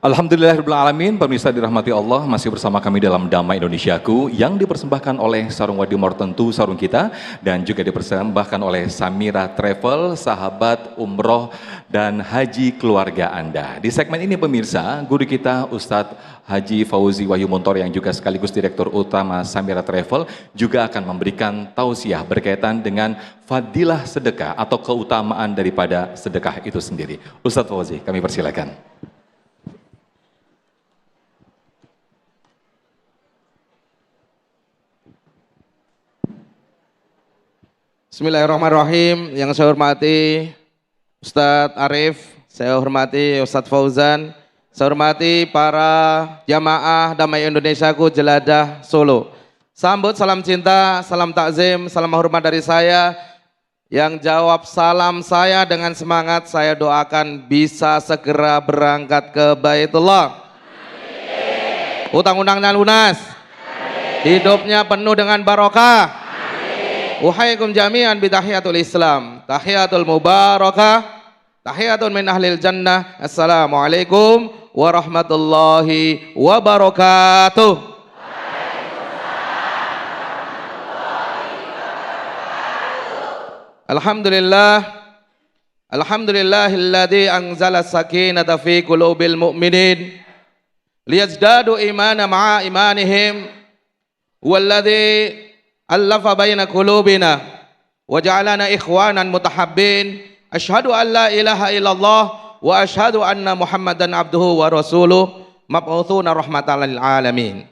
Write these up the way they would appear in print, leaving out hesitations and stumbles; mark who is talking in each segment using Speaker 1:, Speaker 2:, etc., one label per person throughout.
Speaker 1: Alhamdulillahirrahmanirrahim, pemirsa dirahmati Allah, masih bersama kami dalam Damai Indonesiaku yang dipersembahkan oleh Sarung Wadimor Tentu Sarung Kita dan juga dipersembahkan oleh Samira Travel, sahabat umroh dan haji keluarga Anda. Di segmen ini pemirsa, guru kita Ustadz Haji Fauzi Wahyu Montor yang juga sekaligus Direktur Utama Samira Travel juga akan memberikan tausiah berkaitan dengan fadilah sedekah atau keutamaan daripada sedekah itu sendiri. Ustadz Fauzi, kami persilakan.
Speaker 2: Bismillahirrahmanirrahim. Yang saya hormati Ustadz Arif, saya hormati Ustadz Fauzan, saya hormati para jamaah Damai Indonesiaku Jeladah Solo. Sambut salam cinta, salam takzim, salam hormat dari saya. Yang jawab salam saya dengan semangat, saya doakan bisa segera berangkat ke Baitullah. Utang-utangnya lunas, hidupnya penuh dengan barokah. Uhaikum jami'an bitahiyatul Islam, tahiyatul mubarakah, tahiyatun min ahlil jannah. Assalamualaikum warahmatullahi wabarakatuh. Alhamdulillah, alhamdulillahilladzi anzala sakinata fi qulubil mu'minin liyazdadu imana ma'a imanihim walladzi allafa baina qulubina wa ja'alana ikhwanan mutahabbin. Asyhadu an la ilaha illallah wa asyhadu anna Muhammadan abduhu wa rasuluh mab'utsuna rahmatan lil alamin.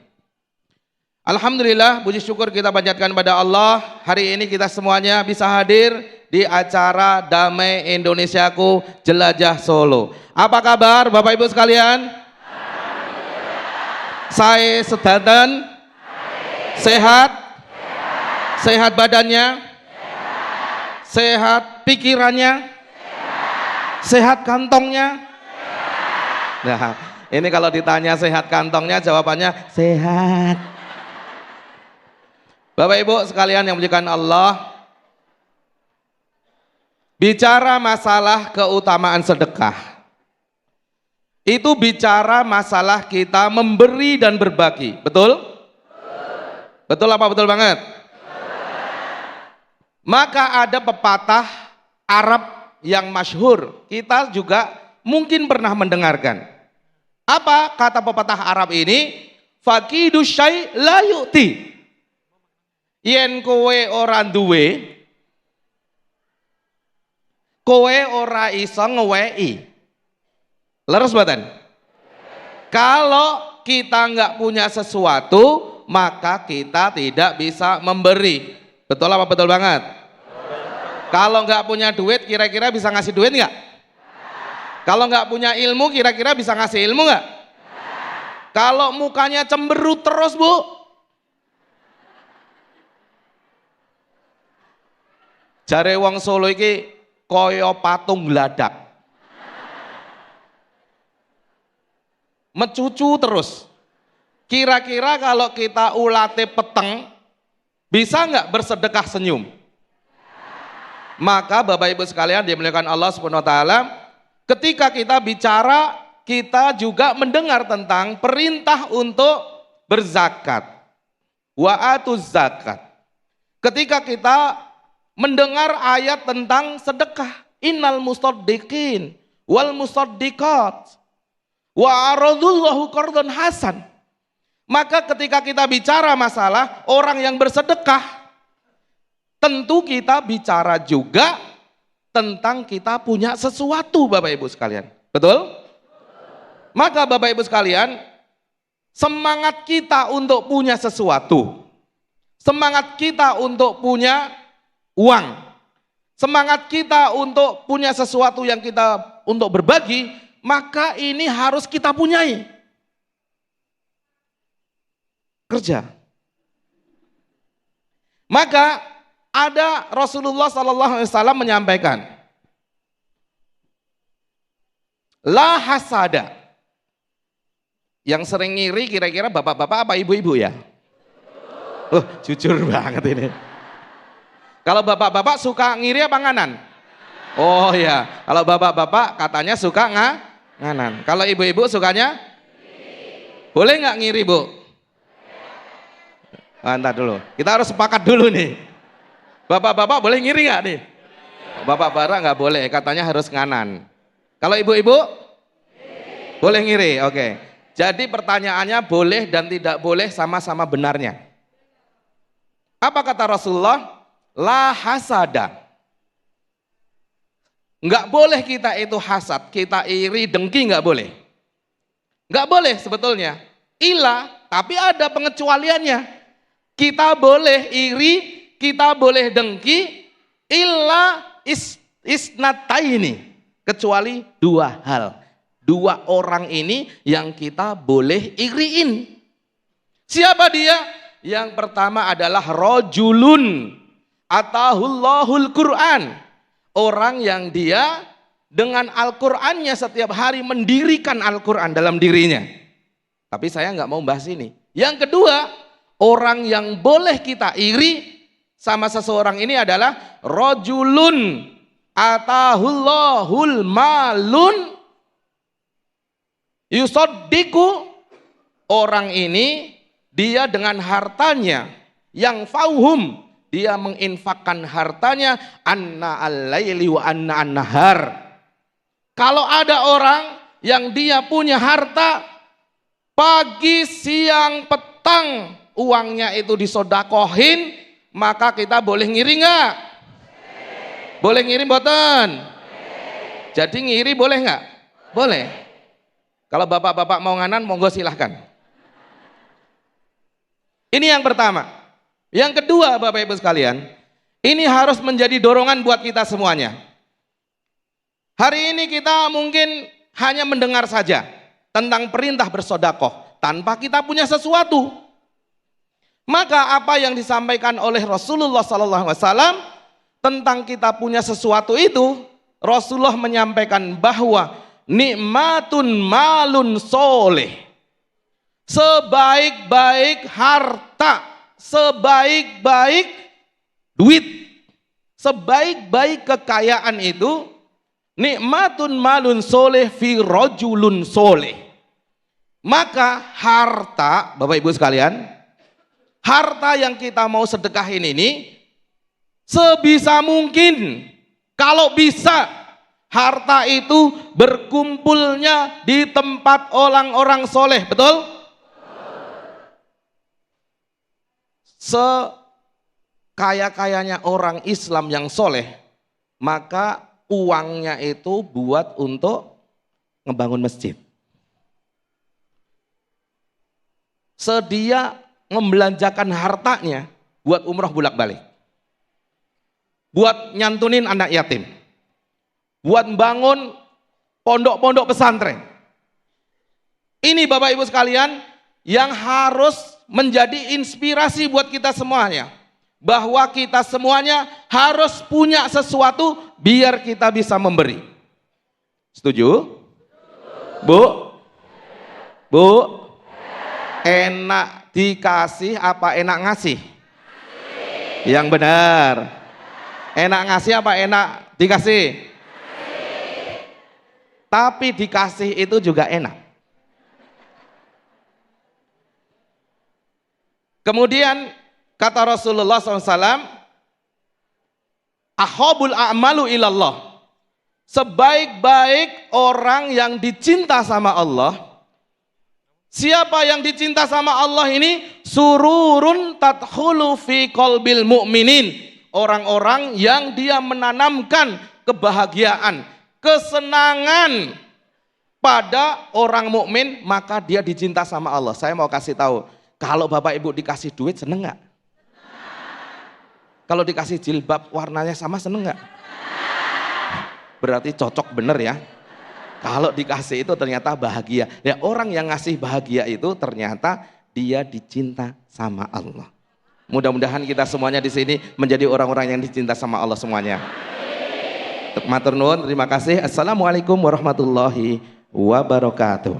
Speaker 2: Alhamdulillah, puji syukur kita panjatkan pada Allah. Hari ini kita semuanya bisa hadir di acara Damai Indonesiaku Jelajah Solo. Apa kabar Bapak Ibu sekalian? Saya sedanten sehat. Sehat badannya, sehat pikirannya, sehat kantongnya. Nah, ini kalau ditanya sehat kantongnya, jawabannya sehat. Bapak Ibu sekalian yang muliakan Allah, bicara masalah keutamaan sedekah, itu bicara masalah kita memberi dan berbagi, betul? Betul apa betul banget? Maka ada pepatah Arab yang masyhur, kita juga mungkin pernah mendengarkan. Apa kata pepatah Arab ini? Faqidu syai' la yu'ti. Yen kowe ora duwe, kowe ora iso ngeweki. Leres mboten? Kalau kita nggak punya sesuatu, maka kita tidak bisa memberi. Betul apa betul banget? Kalau nggak punya duit, kira-kira bisa ngasih duit nggak? Kalau nggak punya ilmu, kira-kira bisa ngasih ilmu nggak? Kalau mukanya cemberut terus bu, jare wong Solo iki koyo patung gladak, mecucu terus. Kira-kira kalau kita ulate peteng, bisa nggak bersedekah senyum? Maka Bapak Ibu sekalian dimuliakan Allah Subhanahu wa taala, ketika kita bicara, kita juga mendengar tentang perintah untuk berzakat. Wa atuz zakat. Ketika kita mendengar ayat tentang sedekah, innal mustaddiqin wal mustaddiqat wa aradullahu qardan hasan. Maka ketika kita bicara masalah orang yang bersedekah, tentu kita bicara juga tentang kita punya sesuatu Bapak Ibu sekalian. Betul? Maka Bapak Ibu sekalian, semangat kita untuk punya sesuatu, semangat kita untuk punya uang, semangat kita untuk punya sesuatu yang kita untuk berbagi, maka ini harus kita punyai. Kerja. Maka ada Rasulullah SAW menyampaikan, la hasada. Yang sering ngiri kira-kira bapak-bapak apa ibu-ibu ya? Jujur banget ini. Kalau bapak-bapak suka ngiri apa nganan? Oh ya, kalau bapak-bapak katanya suka Nganan. Kalau ibu-ibu sukanya? Boleh nggak ngiri, Bu? Entar dulu. Kita harus sepakat dulu nih. Bapak-bapak boleh ngiri nggak nih? Bapak-bapak nggak boleh, katanya harus nganan. Kalau ibu-ibu? Boleh ngiri, oke. Jadi pertanyaannya boleh dan tidak boleh sama-sama benarnya. Apa kata Rasulullah? La hasada. Nggak boleh kita itu hasad, kita iri, dengki nggak boleh. Nggak boleh sebetulnya. Ila, tapi ada pengecualiannya. Kita boleh iri, kita boleh dengki, illa isnataini. Kecuali dua hal. Dua orang ini yang kita boleh iriin. Siapa dia? Yang pertama adalah rojulun atahullahul Quran. Orang yang dia dengan Al-Qur'annya setiap hari mendirikan Al-Qur'an dalam dirinya. Tapi saya nggak mau bahas ini. Yang kedua, orang yang boleh kita iri sama seseorang ini adalah rojulun atahullahul malun yusoddiku. Orang ini dia dengan hartanya yang fauhum, dia menginfakkan hartanya anna al-laili wa anna an-nahar. Kalau ada orang yang dia punya harta pagi, siang, petang uangnya itu disodakohin, maka kita boleh ngiri nggak? Boleh ngiri mboten? Jadi ngiri boleh nggak? Boleh. Kalau bapak-bapak mau nganan, monggo silahkan. Ini yang pertama. Yang kedua, Bapak Ibu sekalian, ini harus menjadi dorongan buat kita semuanya. Hari ini kita mungkin hanya mendengar saja tentang perintah bersodakoh tanpa kita punya sesuatu. Maka apa yang disampaikan oleh Rasulullah SAW tentang kita punya sesuatu itu, Rasulullah menyampaikan bahwa nikmatun malun soleh. Sebaik-baik harta, sebaik-baik duit, sebaik-baik kekayaan itu nikmatun malun soleh fi rojulun soleh. Maka harta, Bapak Ibu sekalian, harta yang kita mau sedekahin ini sebisa mungkin, kalau bisa harta itu berkumpulnya di tempat orang-orang soleh, betul? Sekaya-kayanya orang Islam yang soleh, maka uangnya itu buat untuk ngebangun masjid. Sedia membelanjakan hartanya buat umroh bolak-balik. Buat nyantunin anak yatim. Buat bangun pondok-pondok pesantren. Ini Bapak Ibu sekalian yang harus menjadi inspirasi buat kita semuanya. Bahwa kita semuanya harus punya sesuatu biar kita bisa memberi. Setuju? Bu? Bu? Enak dikasih apa enak ngasih? Yang benar. Enak ngasih apa enak dikasih? Tapi dikasih itu juga enak. Kemudian kata Rasulullah SAW, ahabul a'malu ilallah. Sebaik-baik orang yang dicinta sama Allah. Siapa yang dicinta sama Allah ini? Sururun tadkhulu fi qalbil mu'minin. Orang-orang yang dia menanamkan kebahagiaan, kesenangan pada orang mukmin, maka dia dicinta sama Allah. Saya mau kasih tahu, kalau Bapak Ibu dikasih duit seneng nggak? Kalau dikasih jilbab warnanya sama seneng nggak? Berarti cocok bener ya. Kalau dikasih itu ternyata bahagia. Ya, orang yang ngasih bahagia itu ternyata dia dicinta sama Allah. Mudah-mudahan kita semuanya di sini menjadi orang-orang yang dicinta sama Allah semuanya. Matur nuwun, terima kasih. Assalamualaikum warahmatullahi wabarakatuh.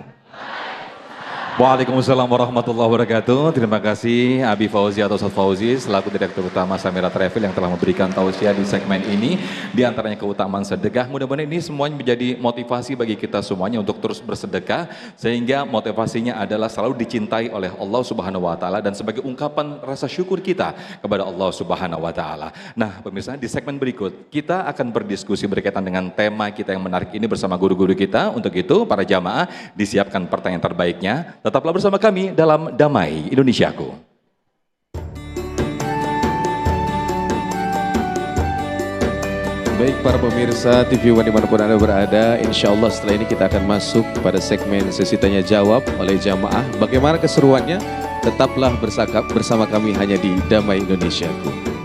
Speaker 1: Waalaikumsalam warahmatullahi wabarakatuh. Terima kasih Abi Fauzi atau Ustaz Fauzi selaku Direktur Utama Samira Travel yang telah memberikan tausiah di segmen ini. Di antaranya keutamaan sedekah. Mudah-mudahan ini semuanya menjadi motivasi bagi kita semuanya untuk terus bersedekah. Sehingga motivasinya adalah selalu dicintai oleh Allah Subhanahu wa Ta'ala dan sebagai ungkapan rasa syukur kita kepada Allah Subhanahu wa Ta'ala. Nah pemirsa, di segmen berikut kita akan berdiskusi berkaitan dengan tema kita yang menarik ini bersama guru-guru kita. Untuk itu para jamaah disiapkan pertanyaan terbaiknya. Tetaplah bersama kami dalam Damai Indonesiaku.
Speaker 3: Baik para pemirsa TV One dimanapun Anda berada, insya Allah setelah ini kita akan masuk pada segmen sesi tanya jawab oleh jamaah. Bagaimana keseruannya? Tetaplah bersama kami hanya di Damai Indonesiaku.